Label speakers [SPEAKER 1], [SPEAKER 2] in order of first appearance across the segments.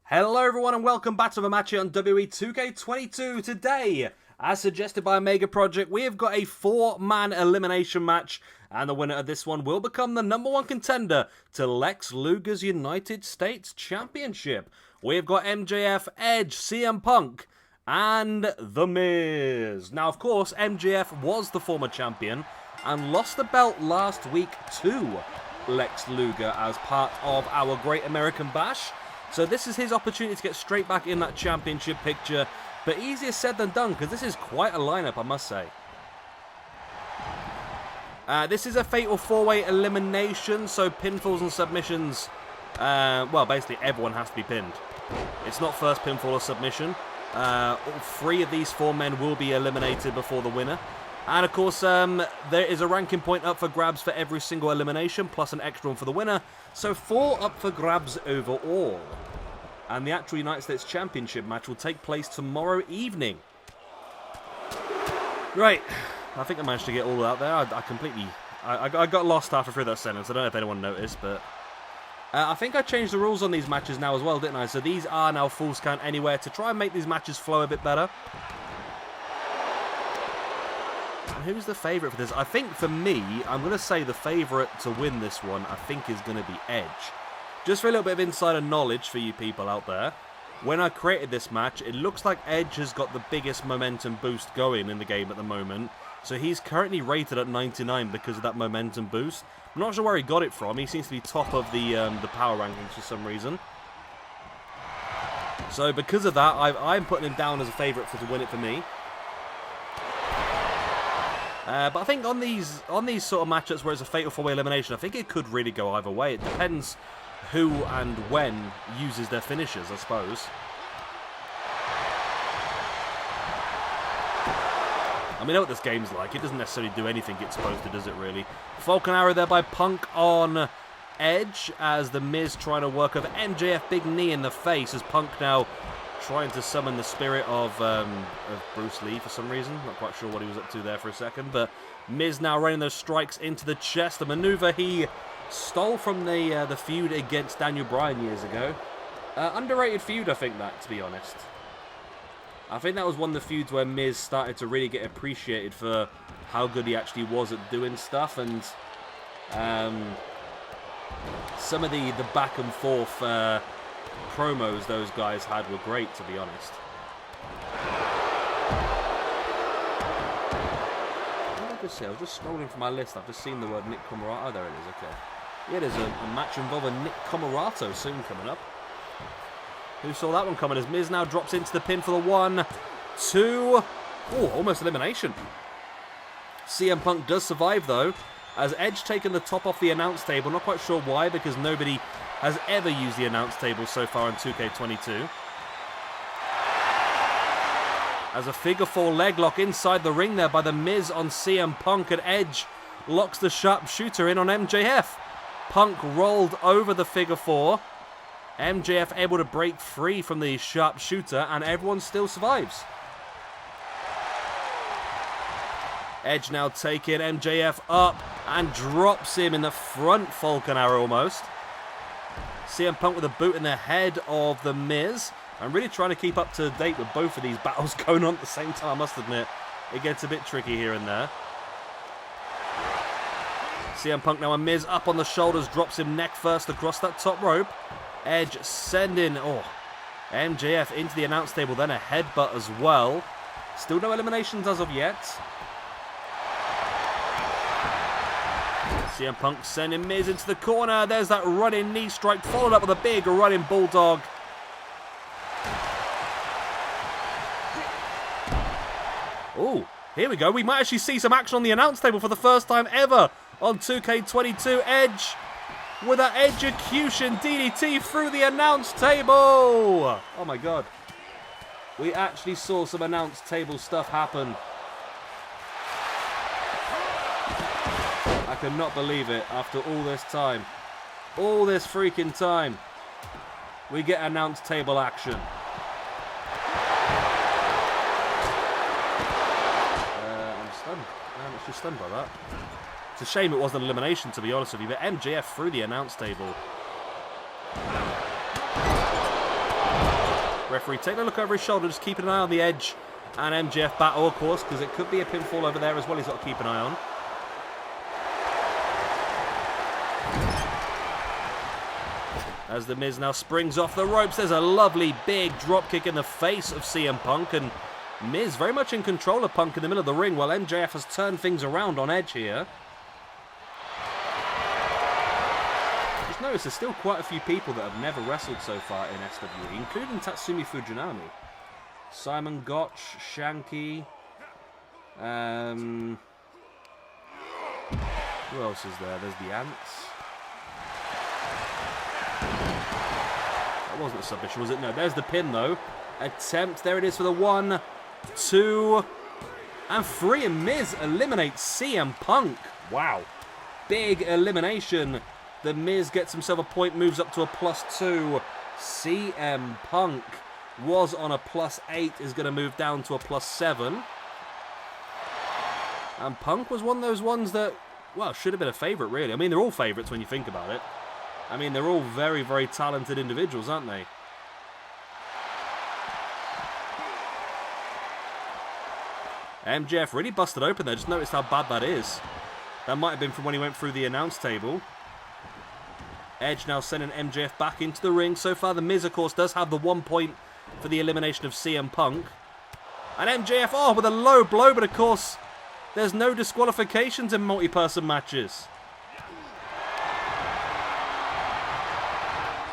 [SPEAKER 1] Hello everyone and welcome back to the match here on WWE 2K22. Today, as suggested by Omega Project, we have got a 4-man elimination match, and the winner of this one will become the #1 contender to Lex Luger's United States Championship. We have got MJF, Edge, CM Punk, and The Miz. Now, of course, MJF was the former champion and lost the belt last week to Lex Luger as part of our Great American Bash. So this is his opportunity to get straight back in that championship picture. But easier said than done, because this is quite a lineup, I must say. This is a fatal 4-way elimination, so pinfalls and submissions, well, basically everyone has to be pinned. It's not first pinfall or submission. All 3 of these 4 men will be eliminated before the winner. And of course, there is a ranking point up for grabs for every single elimination, plus an extra one for the winner. So 4 up for grabs overall. And the actual United States Championship match will take place tomorrow evening. Right, I think I managed to get all out there. I got lost halfway through that sentence. I don't know if anyone noticed, but I think I changed the rules on these matches now as well, didn't I? So these are now Falls Count Anywhere to try and make these matches flow a bit better. Who's the favourite for this? I think for me, I'm going to say the favourite to win this one, I think, is going to be Edge. Just for a little bit of insider knowledge for you people out there, when I created this match, it looks like Edge has got the biggest momentum boost going in the game at the moment. So he's currently rated at 99 because of that momentum boost. I'm not sure where he got it from. He seems to be top of the power rankings for some reason. So because of that, I'm putting him down as a favourite to win it for me. But I think on these sort of matchups where it's a fatal 4-way elimination, I think it could really go either way. It depends who and when uses their finishers, I suppose. I mean, I know what this game's like. It doesn't necessarily do anything it's supposed to, does it really? Falcon Arrow there by Punk on Edge as The Miz trying to work over MJF. Big knee in the face as Punk now trying to summon the spirit of Bruce Lee for some reason. Not quite sure what he was up to there for a second, but Miz now raining those strikes into the chest. The maneuver he stole from the feud against Daniel Bryan years ago. Underrated feud, I think, that, to be honest. I think that was one of the feuds where Miz started to really get appreciated for how good he actually was at doing stuff, and some of the back and forth promos those guys had were great, to be honest. I was just scrolling for my list. I've just seen the word Nick Comoroto. Oh, there it is. Okay. Yeah, there's a match involving Nick Comoroto soon coming up. Who saw that one coming? As Miz now drops into the pin for the 1, 2. Oh, almost elimination. CM Punk does survive though, as Edge taking the top off the announce table. Not quite sure why, because nobody has ever used the announce table so far in 2K22. As a figure 4 leg lock inside the ring there by The Miz on CM Punk, and Edge locks the sharpshooter in on MJF. Punk rolled over the figure 4. MJF able to break free from the sharpshooter, and everyone still survives. Edge now taking MJF up and drops him in the front Falcon Arrow almost. CM Punk with a boot in the head of The Miz. I'm really trying to keep up to date with both of these battles going on at the same time, I must admit. It gets a bit tricky here and there. CM Punk now, and Miz up on the shoulders, drops him neck first across that top rope. Edge sending MJF into the announce table, then a headbutt as well. Still no eliminations as of yet. CM Punk sending Miz into the corner. There's that running knee strike, followed up with a big running bulldog. Oh, here we go. We might actually see some action on the announce table for the first time ever on 2K22. Edge with an execution DDT through the announce table. Oh my god. We actually saw some announce table stuff happen. I cannot believe it after all this time. All this freaking time. We get announce table action. I'm stunned. I'm actually stunned by that. It's a shame it wasn't an elimination, to be honest with you, but MJF through the announce table. Referee taking a look over his shoulder, just keeping an eye on the Edge and MJF battle, of course, because it could be a pinfall over there as well. He's got to keep an eye on. As The Miz now springs off the ropes, there's a lovely big drop kick in the face of CM Punk, and Miz very much in control of Punk in the middle of the ring, while MJF has turned things around on Edge here. Just notice there's still quite a few people that have never wrestled so far in SWE, including Tatsumi Fujinami. Simon Gotch, Shanky. Who else is there? There's the Ants. That wasn't a submission, was it? No, there's the pin, though. Attempt. There it is for the 1, 2, and 3. And Miz eliminates CM Punk. Wow. Big elimination. The Miz gets himself a point, moves up to a +2. CM Punk was on a +8, is going to move down to a +7. And Punk was one of those ones that, well, should have been a favourite, really. I mean, they're all favourites when you think about it. I mean, they're all very, very talented individuals, aren't they? MJF really busted open there. Just noticed how bad that is. That might have been from when he went through the announce table. Edge now sending MJF back into the ring. So far, The Miz, of course, does have the 1 point for the elimination of CM Punk. And MJF, oh, with a low blow, but of course, there's no disqualifications in multi-person matches.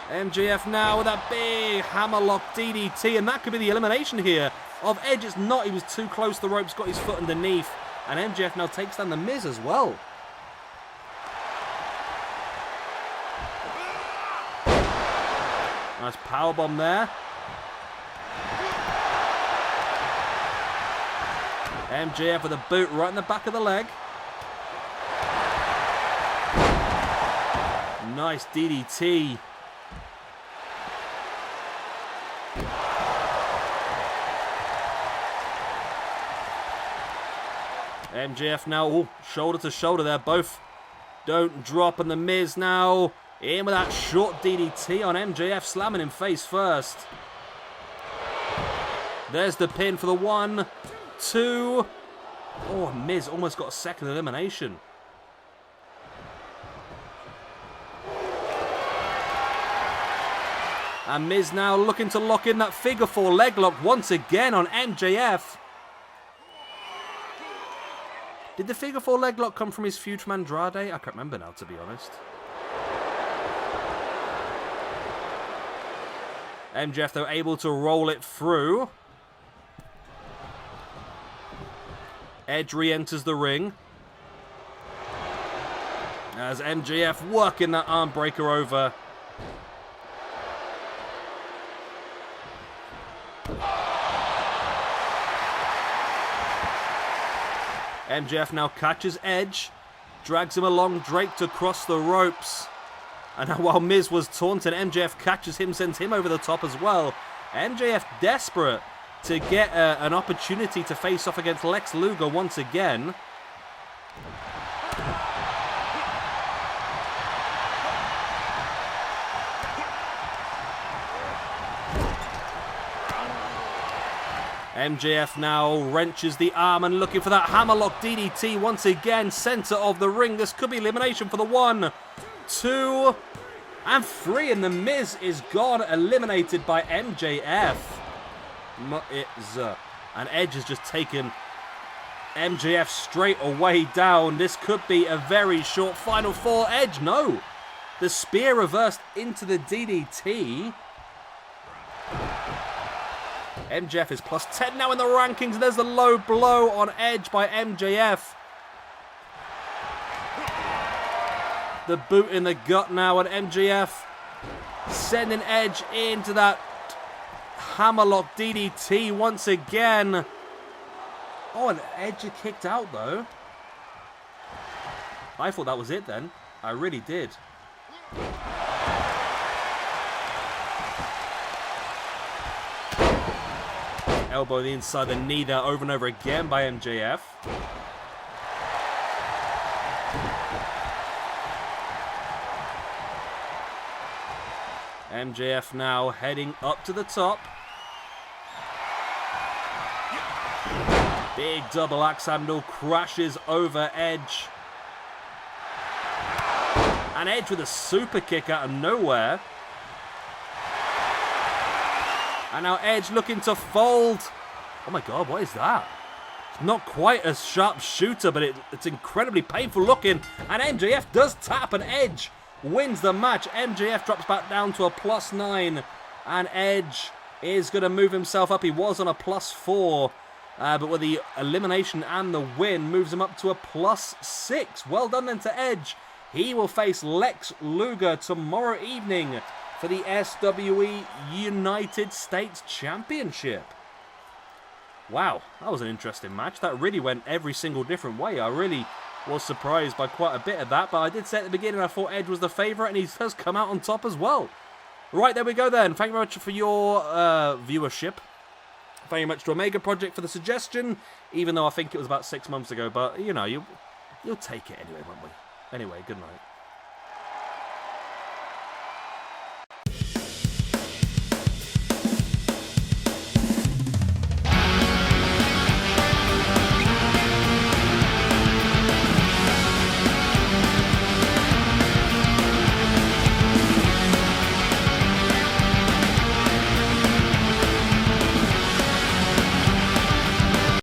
[SPEAKER 1] MJF now with that big hammerlock DDT, and that could be the elimination here of Edge. It's not, he was too close to the ropes, got his foot underneath, and MJF now takes down The Miz as well. Nice powerbomb there. MJF with a boot right in the back of the leg. Nice DDT. MJF now, ooh, shoulder to shoulder there, both don't drop, and The Miz now in with that short DDT on MJF, slamming him face first. There's the pin for the 1, 2. Oh, Miz almost got a second elimination. And Miz now looking to lock in that figure 4 leg lock once again on MJF. Did the figure 4 leg lock come from his feud from Andrade? I can't remember now, to be honest. MJF, though, able to roll it through. Edge re-enters the ring. As MJF working that arm breaker over. MJF now catches Edge, drags him along, draped across the ropes. And now while Miz was taunted, MJF catches him, sends him over the top as well. MJF desperate to get an opportunity to face off against Lex Luger once again. MJF now wrenches the arm and looking for that hammerlock DDT once again. Center of the ring. This could be elimination for the 1, 2, and 3. And The Miz is gone, eliminated by MJF. And Edge has just taken MJF straight away down. This could be a very short final 4. Edge, no. The spear reversed into the DDT. MJF is +10 now in the rankings. There's the low blow on Edge by MJF. The boot in the gut now, and MJF sending Edge into that hammerlock DDT once again. Oh, and Edge had kicked out, though. I thought that was it then. I really did. Elbow the inside the knee there over and over again by MJF. MJF now heading up to the top. Big double axe handle crashes over Edge. And Edge with a super kick out of nowhere. And now Edge looking to fold. Oh my god, what is that? It's not quite a sharp shooter, but it's incredibly painful looking. And MJF does tap, and Edge wins the match. MJF drops back down to a +9. And Edge is going to move himself up. He was on a +4. But with the elimination and the win, moves him up to a +6. Well done then to Edge. He will face Lex Luger tomorrow evening for the SWE United States Championship. Wow, that was an interesting match. That really went every single different way. I really was surprised by quite a bit of that. But I did say at the beginning I thought Edge was the favourite, and he has come out on top as well. Right, there we go then. Thank you very much for your viewership. Thank you very much to Omega Project for the suggestion, even though I think it was about 6 months ago. But, you know, you'll take it anyway, won't we? Anyway, good night.